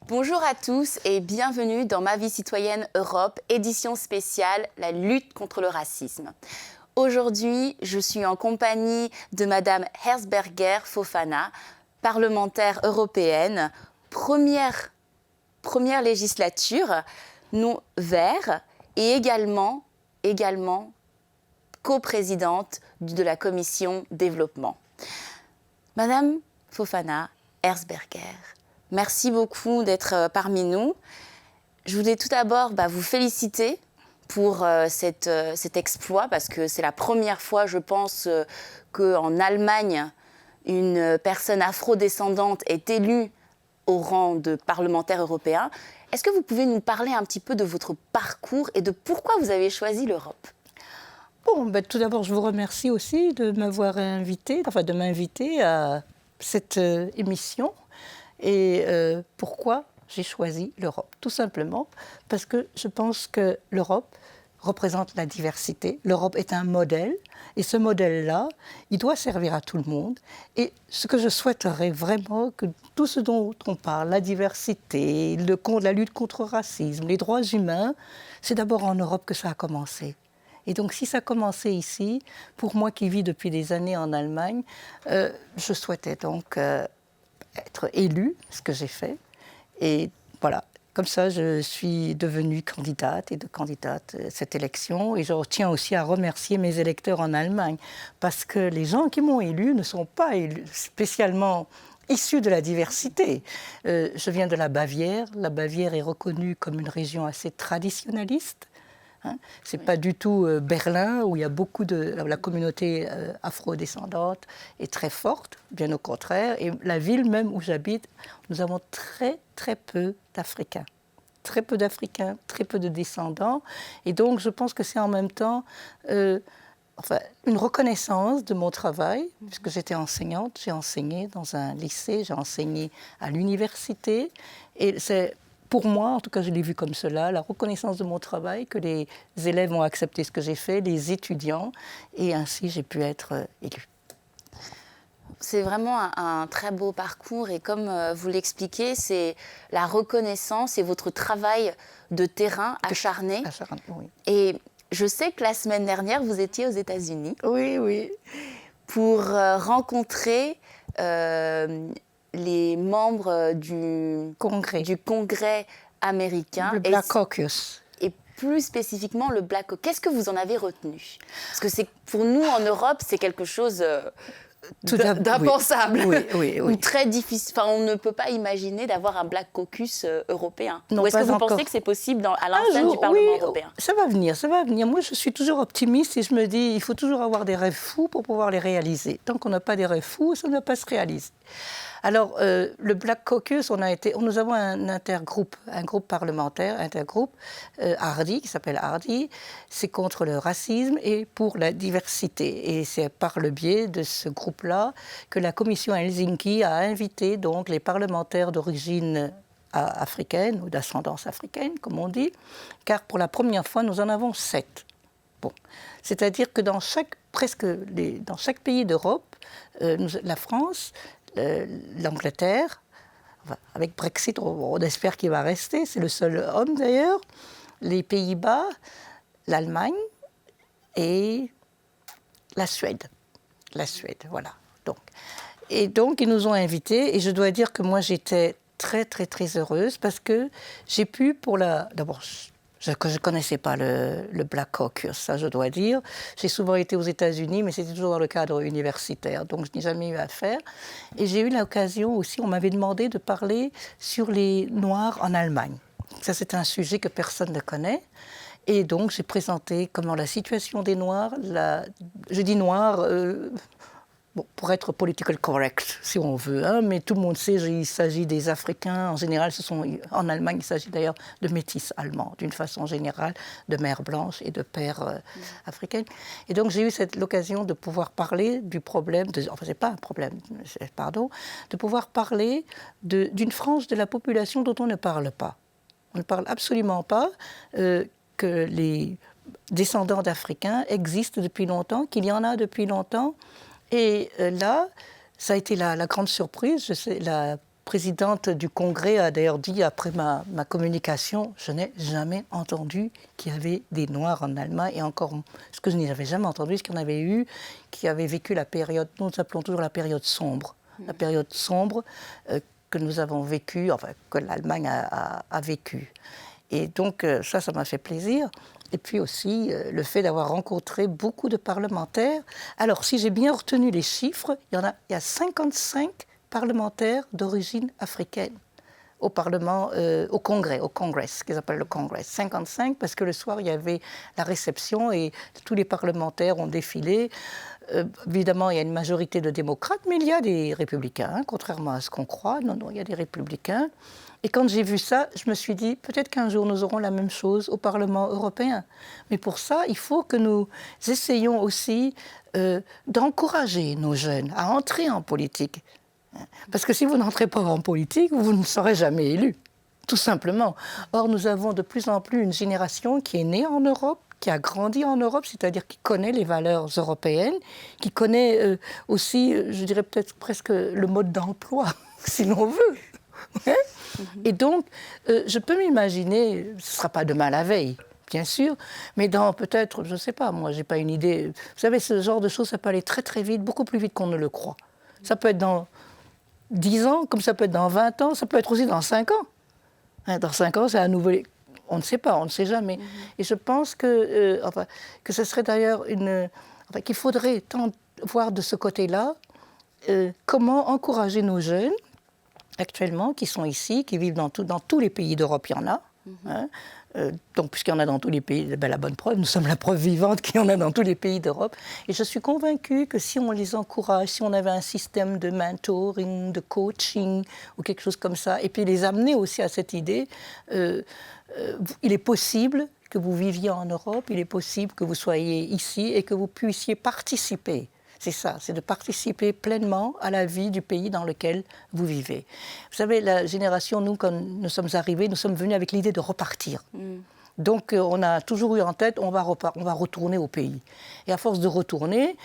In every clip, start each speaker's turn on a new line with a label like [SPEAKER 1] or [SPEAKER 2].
[SPEAKER 1] Bonjour à tous et bienvenue dans Ma vie citoyenne Europe, édition spéciale, la lutte contre le racisme. Aujourd'hui, je suis en compagnie de Madame Herzberger Fofana, parlementaire européenne, première législature, non vert, et également coprésidente de la commission développement. Madame Fofana Herzberger, merci beaucoup d'être parmi nous. Je voulais tout d'abord vous féliciter pour cet exploit, parce que c'est la première fois, je pense, qu'en Allemagne, une personne afrodescendante est élue au rang de parlementaire européen. Est-ce que vous pouvez nous parler un petit peu de votre parcours et de pourquoi vous avez choisi l'Europe ?
[SPEAKER 2] Bon, tout d'abord, je vous remercie aussi de m'avoir invité, de m'inviter à cette émission. Et pourquoi j'ai choisi l'Europe? Tout simplement parce que je pense que l'Europe représente la diversité. L'Europe est un modèle, et ce modèle-là, il doit servir à tout le monde. Et ce que je souhaiterais vraiment, que tout ce dont on parle, la diversité, la lutte contre le racisme, les droits humains, c'est d'abord en Europe que ça a commencé. Et donc, si ça a commencé ici, pour moi qui vis depuis des années en Allemagne, je souhaitais donc être élue, ce que j'ai fait. Et voilà, comme ça, je suis devenue candidate à cette élection. Et je tiens aussi à remercier mes électeurs en Allemagne, parce que les gens qui m'ont élue ne sont pas spécialement issus de la diversité. Je viens de la Bavière. La Bavière est reconnue comme une région assez traditionnaliste. Ce n'est pas du tout Berlin, où il y a beaucoup la communauté afro-descendante est très forte, bien au contraire. Et la ville même où j'habite, nous avons très, très peu d'Africains. Très peu d'Africains, très peu de descendants. Et donc, je pense que c'est en même temps une reconnaissance de mon travail, puisque j'étais enseignante. J'ai enseigné dans un lycée, j'ai enseigné à l'université. Et c'est... Pour moi, en tout cas, je l'ai vu comme cela, la reconnaissance de mon travail, que les élèves ont accepté ce que j'ai fait, les étudiants, et ainsi j'ai pu être élue.
[SPEAKER 1] C'est vraiment un très beau parcours, et comme vous l'expliquez, c'est la reconnaissance et votre travail de terrain acharné.
[SPEAKER 2] Oui.
[SPEAKER 1] Et je sais que la semaine dernière, vous étiez aux États-Unis.
[SPEAKER 2] Oui.
[SPEAKER 1] Pour rencontrer les membres du Congrès américain.
[SPEAKER 2] Le Black Caucus.
[SPEAKER 1] Et plus spécifiquement le Black Caucus. Qu'est-ce que vous en avez retenu? Parce que pour nous, en Europe, c'est quelque chose d'impensable.
[SPEAKER 2] Oui.
[SPEAKER 1] Ou très difficile. Enfin, on ne peut pas imaginer d'avoir un Black Caucus européen.
[SPEAKER 2] Non,
[SPEAKER 1] ou est-ce que vous
[SPEAKER 2] encore.
[SPEAKER 1] Pensez que c'est possible à l'enseigne du Parlement européen?
[SPEAKER 2] Ça va venir. Moi, je suis toujours optimiste et je me dis il faut toujours avoir des rêves fous pour pouvoir les réaliser. Tant qu'on n'a pas des rêves fous, ça ne va pas se réaliser. Alors, le Black Caucus, nous avons un groupe parlementaire, Hardy, qui s'appelle Hardy. C'est contre le racisme et pour la diversité. Et c'est par le biais de ce groupe-là que la commission Helsinki a invité donc les parlementaires d'origine africaine ou d'ascendance africaine, comme on dit, car pour la première fois, nous en avons 7. Bon. C'est-à-dire que dans chaque pays d'Europe, la France, l'Angleterre, avec Brexit, on espère qu'il va rester, c'est le seul homme d'ailleurs, les Pays-Bas, l'Allemagne et la Suède. Voilà. Donc, ils nous ont invités, et je dois dire que moi, j'étais très, très, très heureuse, parce que j'ai pu, d'abord, je ne connaissais pas le Black Caucus, ça je dois dire. J'ai souvent été aux États-Unis, mais c'était toujours dans le cadre universitaire, donc je n'ai jamais eu affaire. Et j'ai eu l'occasion aussi, on m'avait demandé de parler sur les Noirs en Allemagne. Ça, c'est un sujet que personne ne connaît. Et donc, j'ai présenté comment la situation des Noirs, je dis Noirs... pour être political correct, si on veut, mais tout le monde sait qu'il s'agit des Africains. En général, en Allemagne, il s'agit d'ailleurs de métis allemands, d'une façon générale, de mère blanche et de père africaine. Et donc, j'ai eu l'occasion de pouvoir parler du problème, c'est pas un problème, pardon, de pouvoir parler d'une frange de la population dont on ne parle pas. On ne parle absolument pas que les descendants d'Africains existent depuis longtemps, qu'il y en a depuis longtemps. Et là, ça a été la grande surprise. La présidente du Congrès a d'ailleurs dit après ma communication, je n'ai jamais entendu qu'il y avait des Noirs en Allemagne, et encore, ce que je n'avais jamais entendu, c'est qu'il y en avait eu qui avaient vécu la période, nous appelons toujours la période sombre, la période sombre que nous avons vécue, enfin que l'Allemagne a vécue. Et donc ça m'a fait plaisir. Et puis aussi le fait d'avoir rencontré beaucoup de parlementaires. Alors si j'ai bien retenu les chiffres, il y a 55 parlementaires d'origine africaine au Parlement, au Congrès, ce qu'ils appellent le Congrès. 55, parce que le soir, il y avait la réception et tous les parlementaires ont défilé. Évidemment, il y a une majorité de démocrates, mais il y a des républicains, hein, contrairement à ce qu'on croit. Non, il y a des républicains. Et quand j'ai vu ça, je me suis dit, peut-être qu'un jour, nous aurons la même chose au Parlement européen. Mais pour ça, il faut que nous essayions aussi d'encourager nos jeunes à entrer en politique. Parce que si vous n'entrez pas en politique, vous ne serez jamais élu, tout simplement. Or, nous avons de plus en plus une génération qui est née en Europe, qui a grandi en Europe, c'est-à-dire qui connaît les valeurs européennes, qui connaît aussi, je dirais peut-être presque le mode d'emploi, si l'on veut. Et donc, je peux m'imaginer, ce ne sera pas demain la veille, bien sûr, mais dans peut-être, je ne sais pas, moi, je n'ai pas une idée. Vous savez, ce genre de choses, ça peut aller très très vite, beaucoup plus vite qu'on ne le croit. Ça peut être dans 10 ans, comme ça peut être dans 20 ans, ça peut être aussi dans 5 ans. Hein, dans 5 ans, c'est un nouveau... On ne sait pas, on ne sait jamais. Et je pense que ce serait d'ailleurs qu'il faudrait voir de ce côté-là comment encourager nos jeunes, actuellement, qui sont ici, qui vivent dans tous les pays d'Europe, il y en a. Hein, donc, puisqu'il y en a dans tous les pays, ben, la bonne preuve, nous sommes la preuve vivante qu'il y en a dans tous les pays d'Europe. Et je suis convaincue que si on les encourage, si on avait un système de mentoring, de coaching, ou quelque chose comme ça, et puis les amener aussi à cette idée, il est possible que vous viviez en Europe, il est possible que vous soyez ici et que vous puissiez participer. C'est ça, c'est de participer pleinement à la vie du pays dans lequel vous vivez. Vous savez, la génération, nous, quand nous sommes arrivés, nous sommes venus avec l'idée de repartir. Donc, on a toujours eu en tête, on va retourner au pays. Et à force de retourner,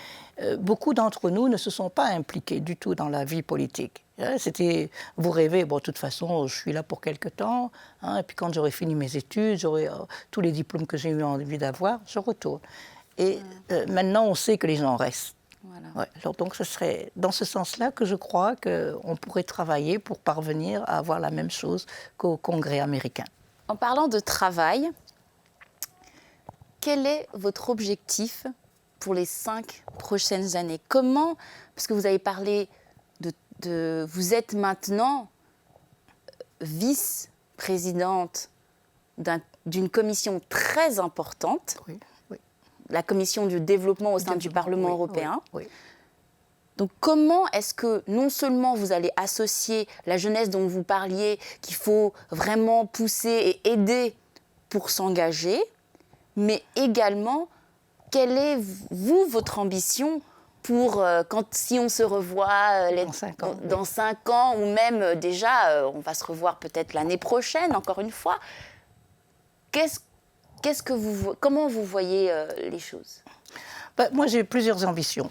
[SPEAKER 2] beaucoup d'entre nous ne se sont pas impliqués du tout dans la vie politique. C'était, vous rêvez, bon, de toute façon, je suis là pour quelque temps, hein, et puis quand j'aurai fini mes études, j'aurai tous les diplômes que j'ai eu envie d'avoir, je retourne. Et maintenant, on sait que les gens restent. Voilà. Ouais, alors donc, ce serait dans ce sens-là que je crois qu'on pourrait travailler pour parvenir à avoir la même chose qu'au Congrès américain.
[SPEAKER 1] En parlant de travail, quel est votre objectif pour les 5 prochaines années? Comment, parce que vous avez parlé vous êtes maintenant vice-présidente d'une commission très importante.
[SPEAKER 2] Oui.
[SPEAKER 1] La commission du développement au sein du Parlement européen.
[SPEAKER 2] Oui.
[SPEAKER 1] Donc comment est-ce que non seulement vous allez associer la jeunesse dont vous parliez, qu'il faut vraiment pousser et aider pour s'engager, mais également, quelle est, votre ambition pour, si on se revoit dans 5 ans, ou même déjà, on va se revoir peut-être l'année prochaine, encore une fois, comment vous voyez les choses?
[SPEAKER 2] Moi, j'ai plusieurs ambitions.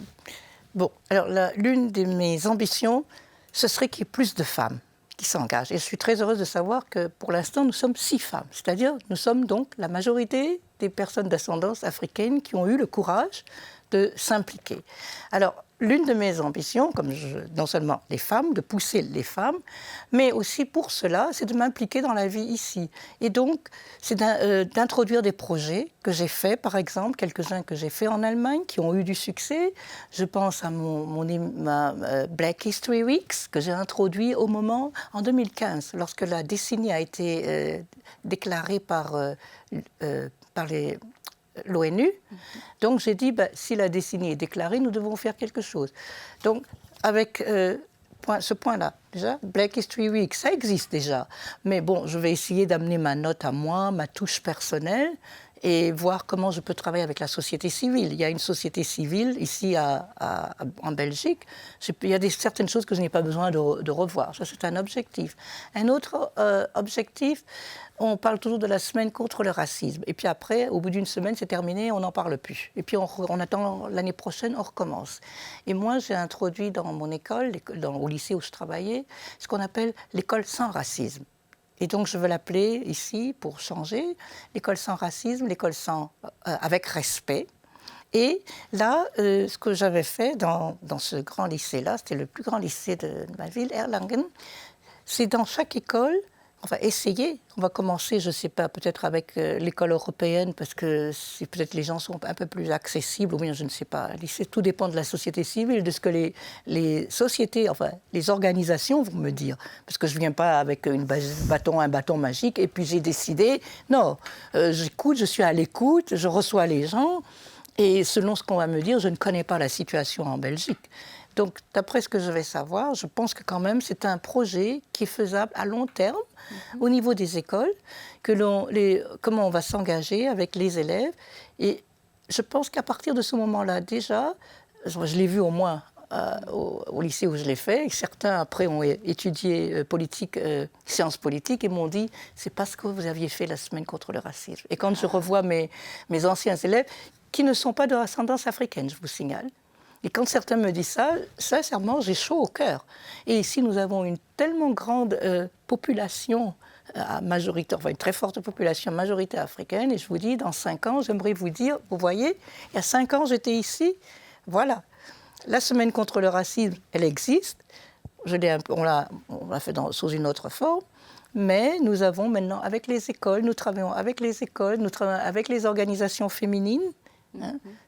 [SPEAKER 2] Bon, alors l'une de mes ambitions, ce serait qu'il y ait plus de femmes qui s'engagent. Et je suis très heureuse de savoir que pour l'instant, nous sommes 6 femmes. C'est-à-dire, nous sommes donc la majorité des personnes d'ascendance africaine qui ont eu le courage de s'impliquer. Alors, l'une de mes ambitions, non seulement les femmes, de pousser les femmes, mais aussi pour cela, c'est de m'impliquer dans la vie ici. Et donc, c'est d'introduire des projets que j'ai faits, par exemple, quelques-uns que j'ai faits en Allemagne, qui ont eu du succès. Je pense à ma Black History Weeks, que j'ai introduit en 2015, lorsque la décennie a été déclarée par l'ONU. Donc j'ai dit, si la décennie est déclarée, nous devons faire quelque chose. Donc avec ce point-là, déjà, Black History Week, ça existe déjà. Mais bon, je vais essayer d'amener ma note à moi, ma touche personnelle. et voir comment je peux travailler avec la société civile. Il y a une société civile ici en Belgique. Il y a certaines choses que je n'ai pas besoin de revoir. Ça, c'est un objectif. Un autre objectif, on parle toujours de la semaine contre le racisme. Et puis après, au bout d'une semaine, c'est terminé, on n'en parle plus. Et puis on attend l'année prochaine, on recommence. Et moi, j'ai introduit dans mon école, au lycée où je travaillais, ce qu'on appelle l'école sans racisme. Et donc, je veux l'appeler ici, pour changer, l'école sans racisme, l'école avec respect. Et là, ce que j'avais fait dans ce grand lycée-là, c'était le plus grand lycée de ma ville, Erlangen, c'est dans chaque école, on va essayer, on va commencer, je ne sais pas, peut-être avec l'école européenne, parce que peut-être les gens sont un peu plus accessibles, ou bien je ne sais pas. Tout dépend de la société civile, de ce que les sociétés, enfin les organisations vont me dire. Parce que je ne viens pas avec un bâton magique, et puis j'ai décidé, non, j'écoute, je suis à l'écoute, je reçois les gens, et selon ce qu'on va me dire, je ne connais pas la situation en Belgique. Donc, d'après ce que je vais savoir, je pense que quand même c'est un projet qui est faisable à long terme au niveau des écoles, comment on va s'engager avec les élèves. Et je pense qu'à partir de ce moment-là, déjà, je l'ai vu au moins au lycée où je l'ai fait, et certains après ont étudié sciences politiques et m'ont dit « c'est pas ce que vous aviez fait la semaine contre le racisme ». Et quand je revois mes anciens élèves, qui ne sont pas de ascendance africaine, je vous signale, et quand certains me disent ça, sincèrement, j'ai chaud au cœur. Et ici, nous avons une tellement grande population majoritaire, enfin une très forte population majoritaire africaine. Et je vous dis, dans 5 ans, j'aimerais vous dire, vous voyez, il y a 5 ans, j'étais ici. Voilà. La semaine contre le racisme, elle existe. On l'a fait sous une autre forme. Mais nous avons maintenant, avec les écoles, nous travaillons avec les écoles, nous travaillons avec les organisations féminines.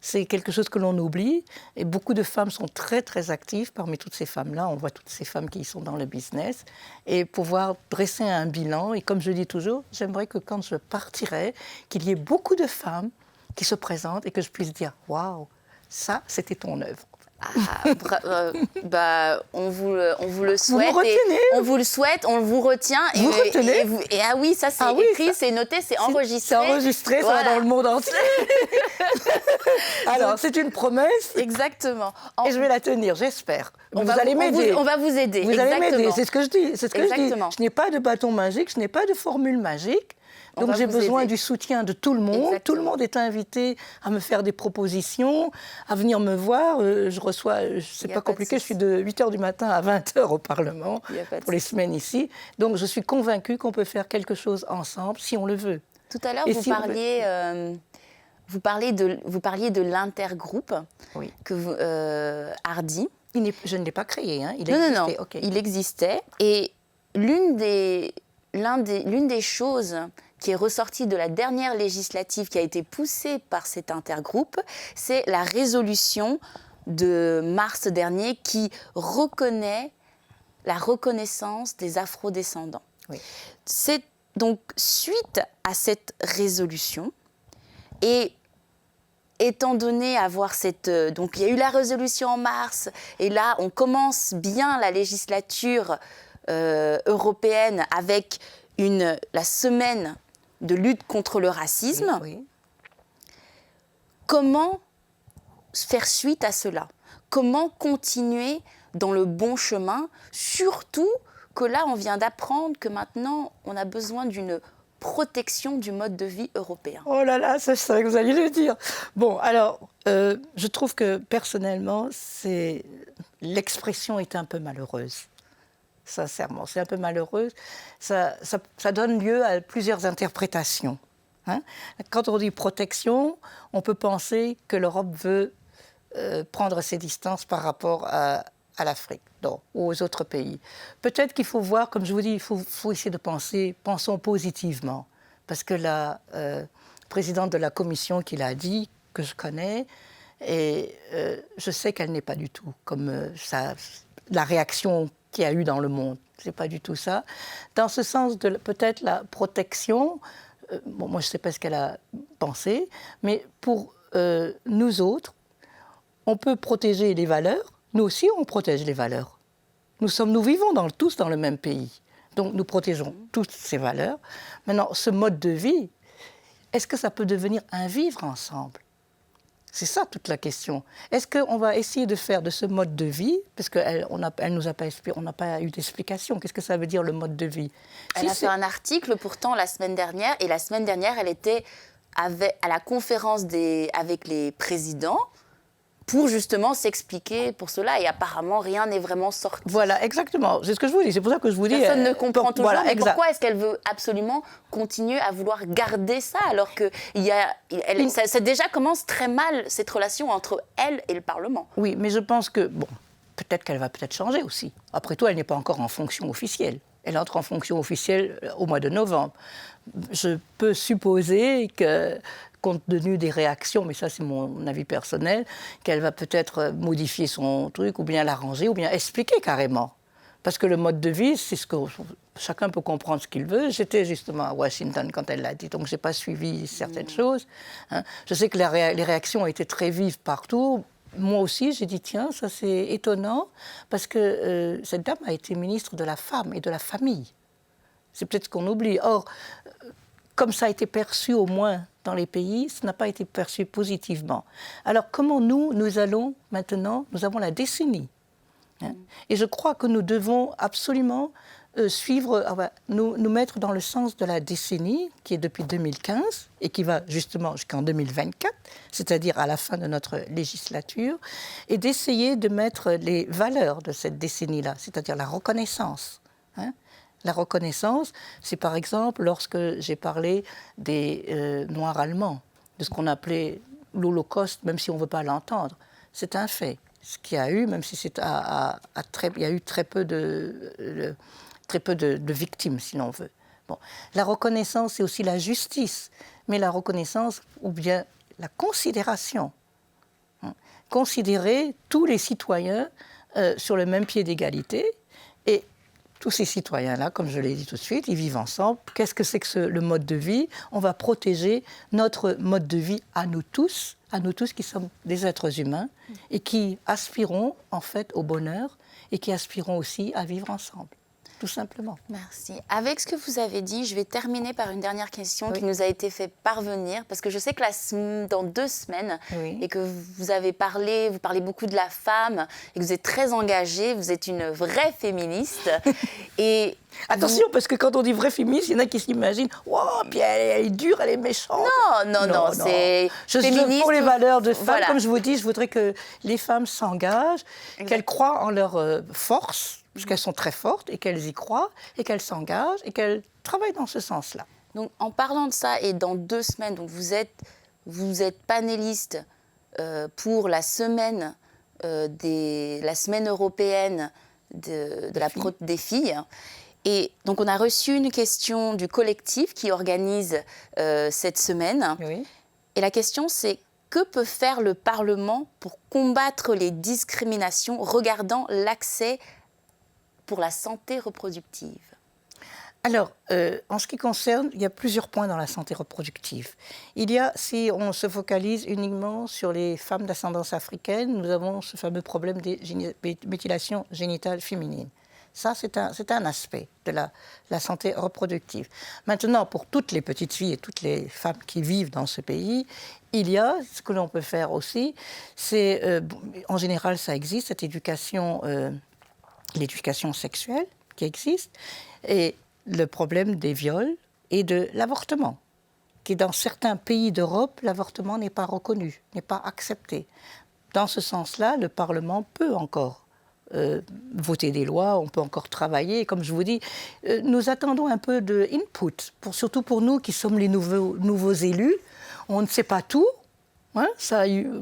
[SPEAKER 2] C'est quelque chose que l'on oublie et beaucoup de femmes sont très très actives parmi toutes ces femmes-là. On voit toutes ces femmes qui sont dans le business et pouvoir dresser un bilan. Et comme je dis toujours, j'aimerais que quand je partirai, qu'il y ait beaucoup de femmes qui se présentent et que je puisse dire « Waouh, ça, c'était ton œuvre ».
[SPEAKER 1] On vous le souhaite.
[SPEAKER 2] Vous me retenez.
[SPEAKER 1] On vous le souhaite, on vous retient.
[SPEAKER 2] Vous retenez.
[SPEAKER 1] Et ah oui, ça c'est écrit, c'est noté, c'est enregistré.
[SPEAKER 2] C'est enregistré, voilà. Ça va dans le monde entier. Alors, c'est une promesse.
[SPEAKER 1] Exactement.
[SPEAKER 2] Et je vais la tenir, j'espère. Vous allez m'aider.
[SPEAKER 1] On va vous aider.
[SPEAKER 2] Vous allez m'aider, c'est ce que je dis. C'est ce que
[SPEAKER 1] Exactement.
[SPEAKER 2] je dis. Je n'ai pas de bâton magique, je n'ai pas de formule magique. Donc j'ai besoin du soutien de tout le monde. Exactement. Tout le monde est invité à me faire des propositions, à venir me voir. Je reçois, c'est pas compliqué, je suis de 8h du matin à 20h au Parlement pour les semaines ici. Donc je suis convaincue qu'on peut faire quelque chose ensemble si on le veut.
[SPEAKER 1] Tout à l'heure, vous parliez de l'intergroupe que Hardy.
[SPEAKER 2] Je ne l'ai pas créé, hein. Il
[SPEAKER 1] existait. Non.
[SPEAKER 2] Okay.
[SPEAKER 1] Il existait. Et l'une des choses qui est ressortie de la dernière législative qui a été poussée par cet intergroupe, c'est la résolution de mars dernier qui reconnaît la reconnaissance des afrodescendants.
[SPEAKER 2] Oui.
[SPEAKER 1] C'est donc suite à cette résolution et étant donné avoir donc il y a eu la résolution en mars et là on commence bien la législature européenne avec la semaine de lutte contre le racisme.
[SPEAKER 2] Oui.
[SPEAKER 1] Comment faire suite à cela? Comment continuer dans le bon chemin? Surtout que là, on vient d'apprendre que maintenant, on a besoin d'une protection du mode de vie européen.
[SPEAKER 2] Oh là là, ça, je savais que vous alliez le dire. Bon, alors, je trouve que personnellement, l'expression est un peu malheureuse. Sincèrement, c'est un peu malheureux. Ça donne lieu à plusieurs interprétations. Hein? Quand on dit protection, on peut penser que l'Europe veut prendre ses distances par rapport à l'Afrique ou aux autres pays. Peut-être qu'il faut voir, comme je vous dis, il faut essayer de pensons positivement. Parce que la présidente de la commission qui l'a dit, que je connais, et je sais qu'elle n'est pas du tout comme la réaction qu'il y a eu dans le monde. Ce n'est pas du tout ça. Dans ce sens de peut-être la protection, moi je ne sais pas ce qu'elle a pensé, mais pour nous autres, on peut protéger les valeurs. Nous aussi, on protège les valeurs. Nous vivons tous dans le même pays. Donc nous protégeons toutes ces valeurs. Maintenant, ce mode de vie, est-ce que ça peut devenir un vivre ensemble? C'est ça toute la question. Est-ce qu'on va essayer de faire de ce mode de vie, parce qu'elle nous a pas on n'a pas eu d'explication, qu'est-ce que ça veut dire le mode de vie?
[SPEAKER 1] Elle a fait un article pourtant la semaine dernière, et la semaine dernière, elle était à la conférence avec les présidents pour justement s'expliquer pour cela. Et apparemment, rien n'est vraiment sorti.
[SPEAKER 2] Voilà, exactement. C'est ce que je vous dis. C'est pour ça que je vous dis...
[SPEAKER 1] Personne ne comprend toujours.
[SPEAKER 2] Voilà,
[SPEAKER 1] mais pourquoi est-ce qu'elle veut absolument continuer à vouloir garder ça alors que ça déjà commence très mal, cette relation entre elle et le Parlement?
[SPEAKER 2] Oui, mais je pense que... Bon, peut-être qu'elle va peut-être changer aussi. Après tout, elle n'est pas encore en fonction officielle. Elle entre en fonction officielle au mois de novembre. Je peux supposer que, compte tenu des réactions, mais ça c'est mon avis personnel, qu'elle va peut-être modifier son truc, ou bien l'arranger, ou bien expliquer carrément. Parce que le mode de vie, c'est ce que chacun peut comprendre ce qu'il veut. J'étais justement à Washington quand elle l'a dit, donc je n'ai pas suivi certaines choses. Hein. Je sais que les réactions ont été très vives partout. Moi aussi, j'ai dit, tiens, ça c'est étonnant, parce que cette dame a été ministre de la Femme et de la Famille. C'est peut-être ce qu'on oublie. Or, comme ça a été perçu au moins dans les pays, ça n'a pas été perçu positivement. Alors, comment nous allons maintenant, nous avons la décennie. Hein, et je crois que nous devons absolument nous mettre dans le sens de la décennie, qui est depuis 2015, et qui va justement jusqu'en 2024, c'est-à-dire à la fin de notre législature, et d'essayer de mettre les valeurs de cette décennie-là, c'est-à-dire la reconnaissance. Hein. La reconnaissance, c'est par exemple lorsque j'ai parlé des Noirs allemands, de ce qu'on appelait l'Holocauste, même si on ne veut pas l'entendre. C'est un fait. Ce qu'il y a eu, même si il y a eu très peu de victimes, si l'on veut. Bon. La reconnaissance, c'est aussi la justice, mais la reconnaissance ou bien la considération. Hein. Considérer tous les citoyens sur le même pied d'égalité, et tous ces citoyens-là, comme je l'ai dit tout de suite, ils vivent ensemble. Qu'est-ce que c'est que le mode de vie? On va protéger notre mode de vie à nous tous qui sommes des êtres humains et qui aspirons en fait au bonheur et qui aspirons aussi à vivre ensemble. Tout simplement.
[SPEAKER 1] Merci. Avec ce que vous avez dit, je vais terminer par une dernière question qui nous a été fait parvenir, parce que je sais que dans 2 semaines, et que vous parlez beaucoup de la femme, et que vous êtes très engagée, vous êtes une vraie féministe. Et
[SPEAKER 2] attention, parce que quand on dit vraie féministe, il y en a qui s'imaginent « Wow, puis elle est dure, elle est méchante ».
[SPEAKER 1] Non, c'est
[SPEAKER 2] je suis pour les valeurs de femmes. Voilà. Comme je vous dis, je voudrais que les femmes s'engagent, qu'elles croient en leur force, parce qu'elles sont très fortes, et qu'elles y croient, et qu'elles s'engagent, et qu'elles travaillent dans ce sens-là.
[SPEAKER 1] Donc, en parlant de ça, et dans 2 semaines, donc vous êtes panéliste pour la semaine européenne des filles. Et donc, on a reçu une question du collectif qui organise cette semaine.
[SPEAKER 2] Oui.
[SPEAKER 1] Et la question, c'est: que peut faire le Parlement pour combattre les discriminations regardant l'accès pour la santé reproductive?
[SPEAKER 2] Alors, en ce qui concerne, il y a plusieurs points dans la santé reproductive. Si on se focalise uniquement sur les femmes d'ascendance africaine, nous avons ce fameux problème des mutilations génitales féminines. Ça, c'est un aspect de la santé reproductive. Maintenant, pour toutes les petites filles et toutes les femmes qui vivent dans ce pays, il y a ce que l'on peut faire aussi, c'est, en général, ça existe, cette éducation, l'éducation sexuelle qui existe, et le problème des viols et de l'avortement, qui dans certains pays d'Europe, l'avortement n'est pas reconnu, n'est pas accepté. Dans ce sens-là, le Parlement peut encore voter des lois, on peut encore travailler. Et comme je vous dis, nous attendons un peu de input, surtout pour nous qui sommes les nouveaux élus. On ne sait pas tout. Hein,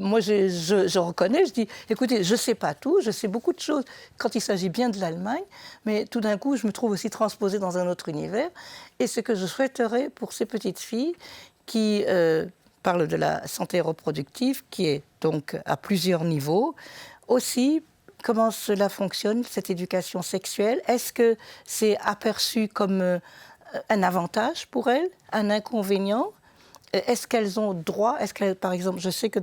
[SPEAKER 2] moi, je reconnais, je dis, écoutez, je ne sais pas tout, je sais beaucoup de choses quand il s'agit bien de l'Allemagne, mais tout d'un coup, je me trouve aussi transposée dans un autre univers. Et ce que je souhaiterais pour ces petites filles qui parlent de la santé reproductive, qui est donc à plusieurs niveaux, aussi comment cela fonctionne, cette éducation sexuelle. Est-ce que c'est aperçu comme un avantage pour elles, un inconvénient? Est-ce qu'elles ont droit? Par exemple, je sais que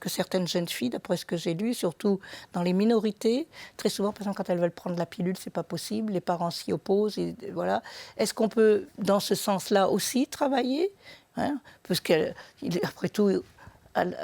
[SPEAKER 2] certaines jeunes filles, d'après ce que j'ai lu, surtout dans les minorités, très souvent, par exemple, quand elles veulent prendre la pilule, c'est pas possible, les parents s'y opposent, et voilà. Est-ce qu'on peut, dans ce sens-là aussi, travailler? Hein, parce qu'après tout,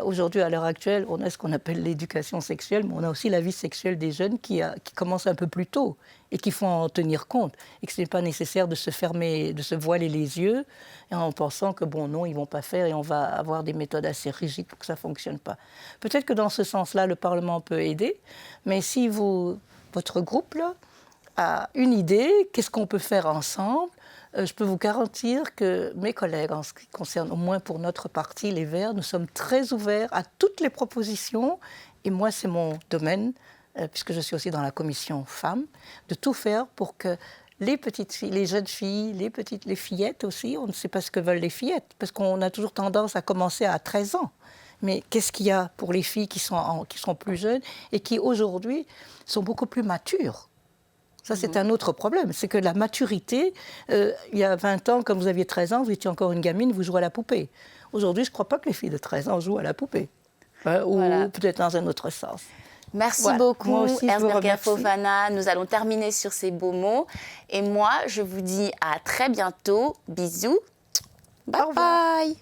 [SPEAKER 2] aujourd'hui, à l'heure actuelle, on a ce qu'on appelle l'éducation sexuelle, mais on a aussi la vie sexuelle des jeunes qui commence un peu plus tôt et qu'il faut en tenir compte. Et que ce n'est pas nécessaire de se fermer, de se voiler les yeux en pensant que, bon, non, ils ne vont pas faire et on va avoir des méthodes assez rigides pour que ça ne fonctionne pas. Peut-être que dans ce sens-là, le Parlement peut aider, mais si votre groupe là, a une idée, qu'est-ce qu'on peut faire ensemble ? Je peux vous garantir que mes collègues, en ce qui concerne au moins pour notre parti, les Verts, nous sommes très ouverts à toutes les propositions. Et moi, c'est mon domaine, puisque je suis aussi dans la commission femmes, de tout faire pour que les petites filles, les jeunes filles, les fillettes aussi, on ne sait pas ce que veulent les fillettes, parce qu'on a toujours tendance à commencer à 13 ans. Mais qu'est-ce qu'il y a pour les filles qui sont plus jeunes et qui, aujourd'hui, sont beaucoup plus matures ? Ça, c'est un autre problème. C'est que la maturité, il y a 20 ans, quand vous aviez 13 ans, vous étiez encore une gamine, vous jouez à la poupée. Aujourd'hui, je ne crois pas que les filles de 13 ans jouent à la poupée. Ou peut-être dans un autre sens.
[SPEAKER 1] Merci beaucoup,
[SPEAKER 2] Erzberger
[SPEAKER 1] Fofana. Nous allons terminer sur ces beaux mots. Et moi, je vous dis à très bientôt. Bisous. Bye bye.